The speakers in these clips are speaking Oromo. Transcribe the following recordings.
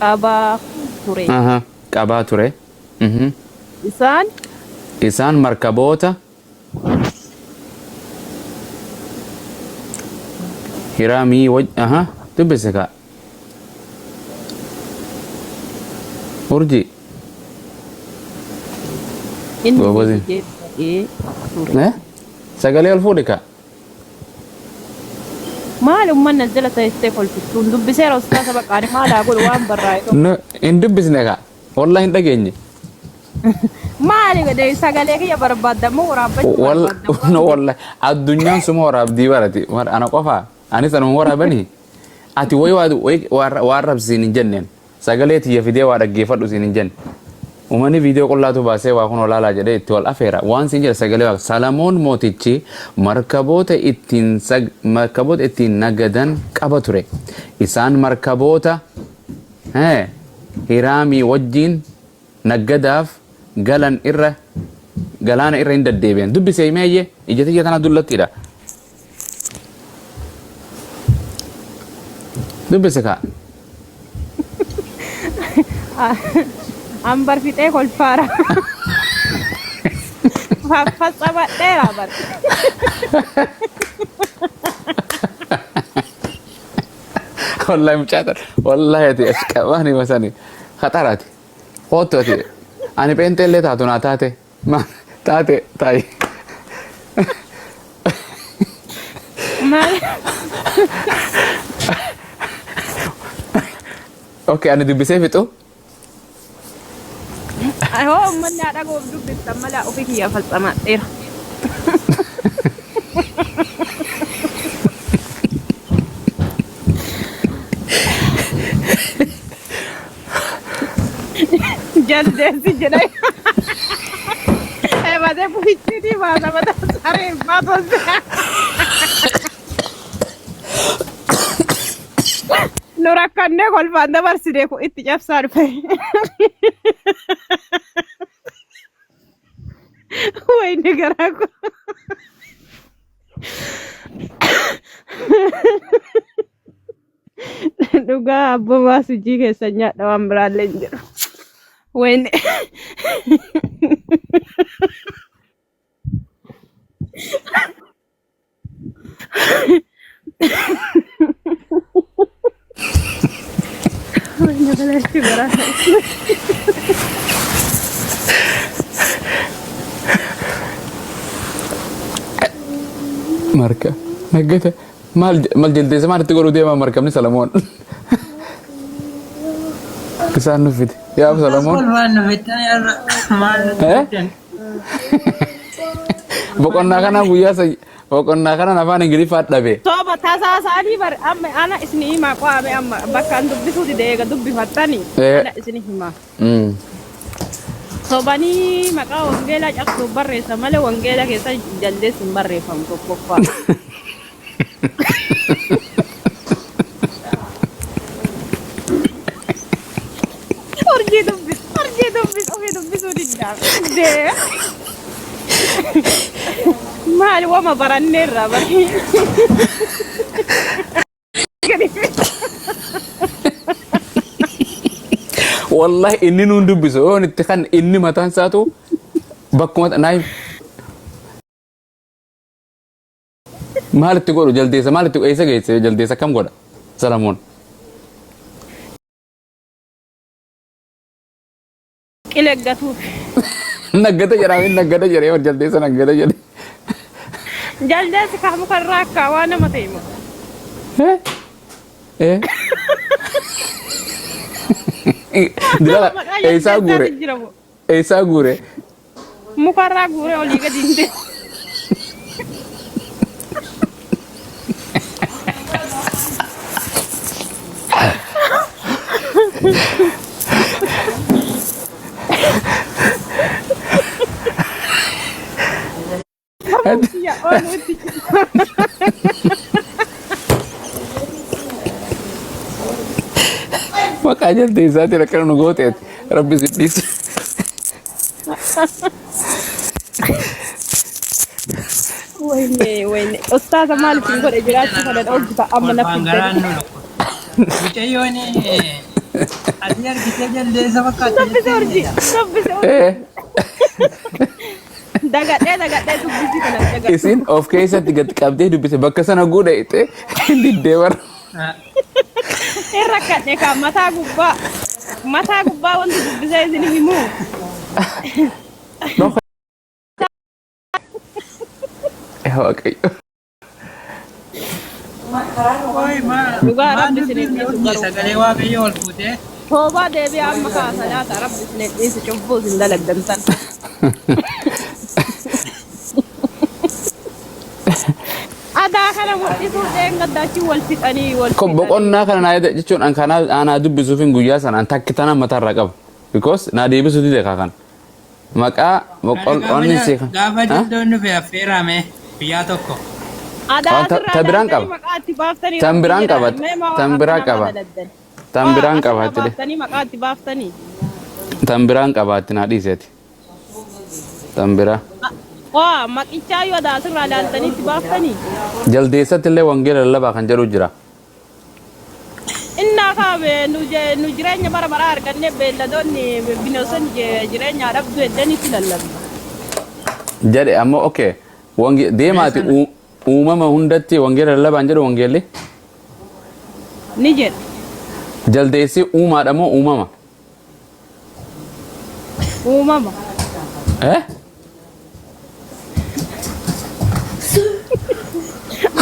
Aba ture. Aha. Qabaa ture. Isaan Isaan markaboota hiraamii aha dubbise ka urji Gogozi. ture. sagalee ol fuudhi ka Maal umman nazzala taa'ee kolfituun dubbiseera ustaasa baqaani maal haa godhu waan barraa'e no hin dubbisne ka wallahi hin dhageenye maali gade sagalee kiyya barbaadamu waraabbachu no wallahi addunyaan suma waraabdii barati ana qofa ani sanuma waraabani ati waan rabsiin hin jenneen sagalee tiyya fidee waa dhaggeeffadhu siin hin jenne umani viidiyoo qullaatu baasee waa kun olaalaa jedhee itti ol afeera waan siin jedhe sagalee waa Salamoon mootichi markaboota ittiin nagadan qaba ture isaan markaboota hiraamii wajjiin nagadaaf galaana irra hin deddeebi'an dubbisee meeyye ija tiyya tana dullattiidha dubbise ka ambar fixee kolfaara faffasabadheera bar wallahi mucaatan wallahi ati ashqabaani masani khatarati qootu ati ani peenteellee taatu naa taate taate taayi okay ani dubbisee fixu Ayo ummanni haadha goof dubbistan mala ofii kiyya falxamadheera. Jaldeessi jedhee eebatee bu'ichiti baasa mataa saree baatose. Nu rakkannee kolfaan dabarsine kun itti cabsaa dhufe. Wayne garaako. Dhugaa abboomaa sujii keessa nyaadha waan biraallee hin jedhu. Wayne. Wayne galaatti garaako. marka nagata mal jildeessa maalitti godhuu deema markabni Salamoon isaan nufite yaa Salamoon boqonnaa kana guyyaa boqonnaa kana afaan Ingiliffaa dhabe Soba tasaasaanii bar amma ana isni himaa qaame amma bakkaan dubbisuu dideega dubbifattani ana isni himaa sobanii maqaa wangeelaa cabsuu barreessa malee wangeela keessa jaldeessuun barreeffamu tokkoffaa. Orgii dubbis ofii dubbisuu diddaa. Maali wama baranneerra bari. والله إني ندبسه هو نتخن إني ما تنساتو بكم نايم ما هل تقولوا جلديسة ما هل تقول إيسا جيسة جلديسة كم قولا سلامون إلى قطو نقدة جرامين نقدة جرامين جلديسة نقدة جرامين جلديسة كهمو كراكا وانا ما تيمو إيه Dila Esa gure mukarra gure oliga dinde ya makanya desa tidak kena nunggu Rabbi Sidis. Wayne. Ustaz Malik pun ada jelas pada orang kita amanah pintar. Bicara ni Ati argitee jaldeessa fakkaatti. Dubbise urjii. Dubbise urjii. Eh, Dagadhee dubbisi kana dagadhee. isin of keessatti gad qabdee dubbise bakka sana guudha itti diddee bara. Irra kadhe ka mataa gubbaa. Mataa gubbaa wanti dubbisee isin himu. No. Waaqayyo. Oi maal Dhugaa maal rabbi isin dubbiin eebbisu urjii garuu. sagalee waaqayyoo ol fuutee. Toobaa deebi'ee amma kaasalaata rabbi isin eebbisu cubbuu isin dalagdantan. Adaa kana mul'isuu dheengaddaachii wal fixanii wal Kon boqonnaa kana naa jechuun an kana anaa dubbisuuf hin guyyaa sana an takki tana matarra qaba. Because naa deebisu dide kan. Maqaa boqonnni si kan. Gaafa jaldoon dhufe affeerame biyyaa tokko. Adaa Ta biraan qaba. maqaatti baaftanii. Tan biraan qaba. Tan biraa qaba. Tan biraan qabaatti de. Baaftanii maqaatti baaftanii. Tan biraan qabaatti naa dhiiseeti. Tan biraa. Waa maqichaa yoo daasirraa ilaaltanii itti baaftanii. Jaldeessatti illee wangeela lallabaa kan jedhu jira. Innaa kaame nu jireenya bara baraa argannee beelladoonni bineensonni jireenya dhabdu heddeenitti lallabu. Jedhe ammoo okay. Deemaati uumama hundatti wangeela lallabaan jedhu wangeelli. Ni jedha. Jaldeessi uumaadha moo uumama? Uumama. Eh?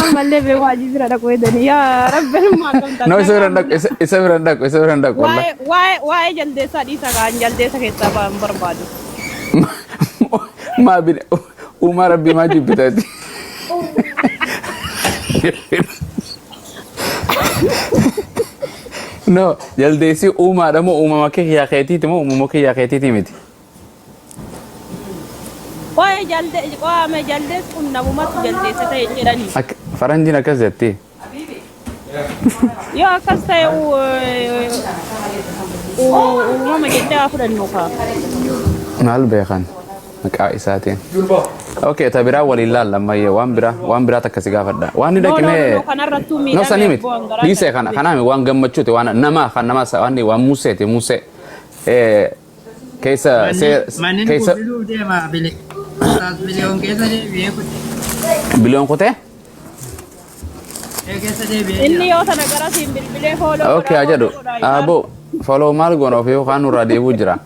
Ammallee beeku hajii bira dhaquu edanii yaa rabbi maa kamta. No, isa biran dhaqu. Waa'ee jaldeessaa dhiisa kaan jaldeessa keessaa ba'an barbaadu. Maa bine uumaa rabbii maa jibbitaati. No, jaldeessi uumaadha moo uumama kiyyaa keetiiti moo uumama kiyyaa keetiiti miti? Waa'ee jaldeessi kun namumatu jaldeessa ta'e jedhanii. Faranjiin akkas jetti. Yoo akkas ta'e uumama jettee haa fudhannu kaa. Maal beekan maqaa isaatiin. Okay, ta biraa waliin laalla ammayyee waan biraa takka si gaafadha. Waan ni dhaqinee. Kanarrattuu No miidhamee sanii miti. Dhiisee kanaami waan gammachuuti waan namaa waan museeti musee. Keessa Manneen kubiluuf deema bile. Saas biliyoon keessa deebi'ee kute. biliyoon kutee? Keessa deebi'ee inni yoo sana gara siin bilbilee fooloo. Okay, haa jedhu. Abo follow maal goona ofii yookaan nurraa deebuu jira.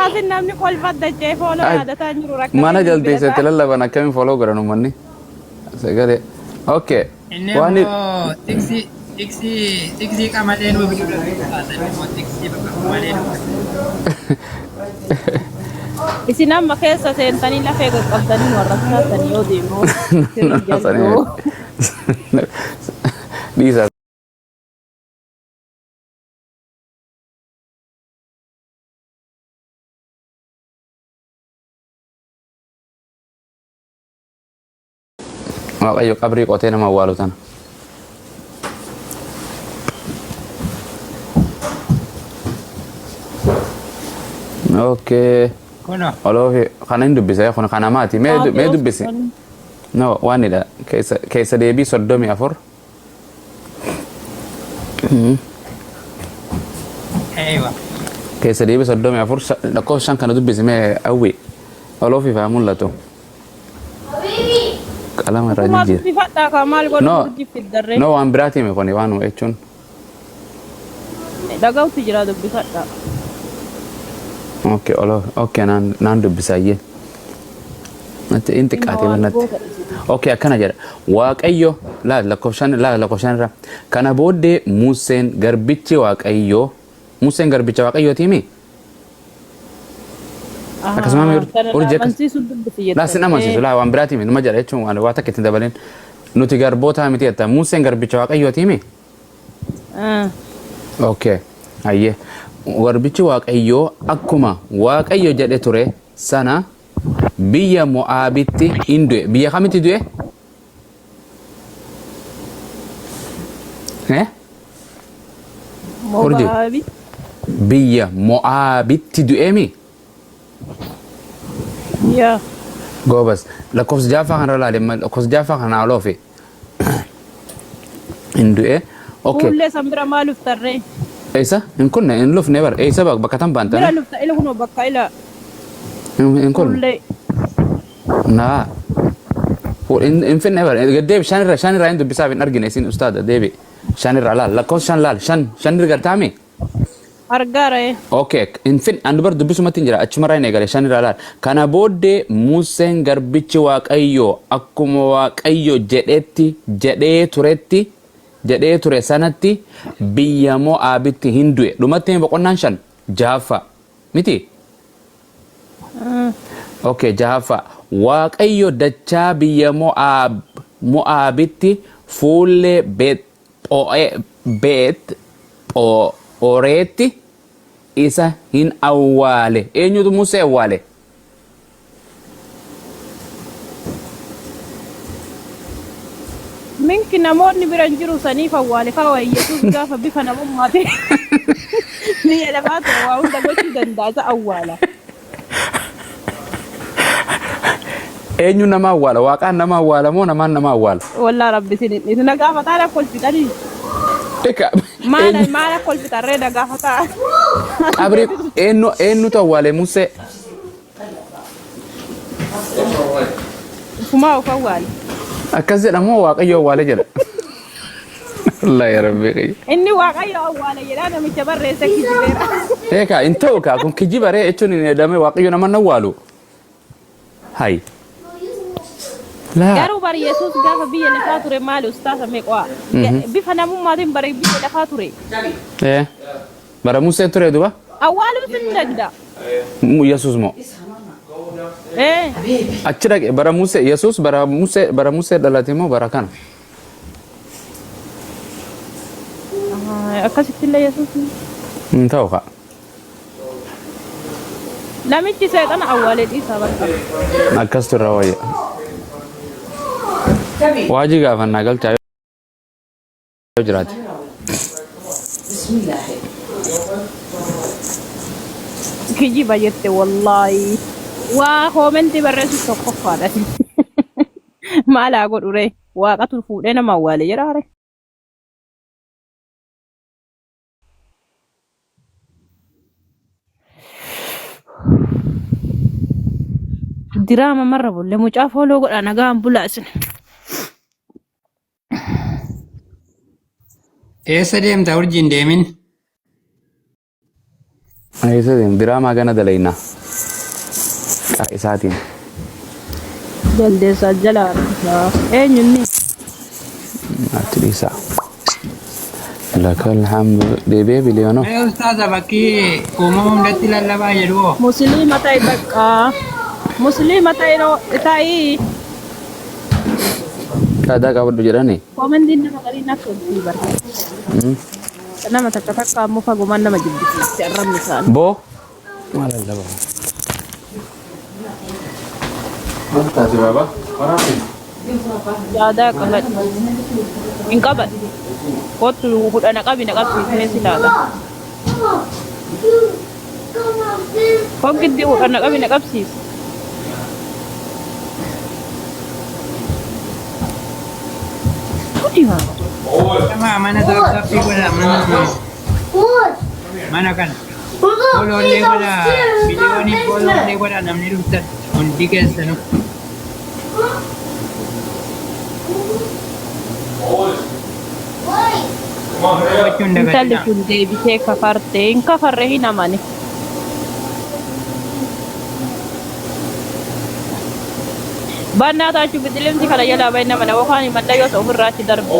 Asin namni kolfaddachee fooloo yaadataa jiru rakka. Mana jaldeessatti lallaban akkamiin follow godhan uummanni? Sagalee. Okay. inni Waan immoo tiksi qamalee nuuf jira. Taasifni immoo tiksi qamalee nuuf. Isin amma keessa seentanii lafee qaqqabdanii warra taatanii yoo deemu. Dhiisa. Waaqayyo qabrii qotee nama awwaalu tana. Okay. Kuno. Oloofi kana hin dubbise kun kana maati mee dubbisi. No waanidha keessa deebii 34. Eewa. Keessa deebii 34 lakkoofsaan kana dubbisi mee awwi. Oloofi faa mul'atu. Qalama irraa Kuma jijjiira. dubbifadhaa kaa maal godhu No, urjii fiddarree. no waan biraati hime kuni waan jechuun. Dhaga'utti jira dubbifadhaa. Okay, okay naan dubbisaayye. Natti in xiqqaatee bannatti. Okay, akkana jedha. Waaqayyo lakkoofshaan irra. Kana booddee Museen garbichi Waaqayyoo Museen garbicha Waaqayyooti mi? Akkasuma urjii amansiisuu dubbisi jettanii. Laasin amansiisu waan biraati mi numa jedha jechuun waan takka ittiin dabaleen. Nuti garboota miti jetta Museen garbicha Waaqayyooti mi? Okay, hayyee. Garbichi Waaqayyoo akkuma Waaqayyo jedhe ture sana biyya Mo'aabitti hin du'e. Biyya kamitti du'e? Mo'aabi. Biyya Mo'aabitti du'e mi? Yaa. Goobas. Lakkoofsa jaffaa kana laale lakkoofsa jaffaa kana oloofi. Hin du'e. اوكي كل سمبرا ما لفتري ايسا ان كنا ان لوف نيفر ايسا بكتم بلا بانتا لفت إلى هنا بقى إلى ان كنا كل نا هو ان فين نيفر قديب شان را عنده بسبب ان ارجن يسين استاذ ديبي شان را لا كوس شان لا شان رجع تامي أرجع اوكي ان فين اند برضو بسو ما تنجرا اتشمرا نيغالي شان را لا كان بودي موسين غربيتش واقايو اكوما واقايو jedhee ture sanatti biyya Mo'aabitti hin du'e dhumattiin boqonnaan shan jahaffa miti okay jahaffa waaqayyo dachaa biyya Mo'aabitti fuullee beet Ooreetti isa hin awwaale eenyutu Musee awwaale منك نموني برنجرو سنيفا والفا ويسوس قافا بفنا مماتي نيا لفاتو وعوندا قوشي دندازا أولا eenyu nama awwaala waaqaan nama awwaala moo namaan nama awwaala والله ربي سنين إذا قافا تعالى كل في تاني ما كل في تريدا قافا تعالى abri eenyu tu awwaale Musee فما وفوال akkas jedhamoo waaqayyo awwaale jedha wallahi ya rabbi إني واقعي أولا يلانا متبرر سكي جبيرا eka intoo ka kun kijibare jechuun hin edame waaqayyo nama awwaalu hay la garuu bari yesus gaafa biyya lafaa ture maali ustaasa meeqaa bifa namummaatiin bari biyya lafaa ture bara Musee ture duba awwaaluu sin dagda Yesus moo achi dhaqe bara Musee Yesus bara Musee dhalate moo bara kana akkasittillee yesus hin ta'u ka namichi seexana awwaalee dhiisaa barka akkas turra wayya waajii gaafannaa galchaa yoo jiraate kijiba jette wallaahi waa koomenti barreessu tokkoffaadha maalaa godhure waaqatu fuudhee nama awwaale jedhaare diraama marra bolle mucaa fooloo godha nagaan bulaasin Eessa deemta urjiin deemin? eessa deem diraamaa gana dalaynaa isaatiin jaldeessaa jalaa eenyunni ati dhiisaa laka alhamdu deebee biliyoonoo Mee ustaaza bakkii uumama hundatti lallabaa jedhu hoo? musliima ta'e bakka musliima ta'e qaadaa qabadhu jedhani komandiin nama gariin akka hojii barka nama takka takka ammoo fagumaan nama jibbisiisti arrabni isaanii boo maal lallabaa maal taate baaba waraabin yaadaa qabadhu hin qabadhu kottu hudhana qabi na qabsiisnee si laata hoggiddi hudhana qabi na qabsiis Nama mana gaaffii godha mana kana. Foolollee godha biliyoonii foolollee godha namni dhuftan hundi keessanu. Gochuun intalli dagadina. kun deebitee kafarte hin kafarre hin amane bannaa taachuu bidilimti kana jalaa bayyana mana wokaan himadha yoo ta'u ofirraatti darbu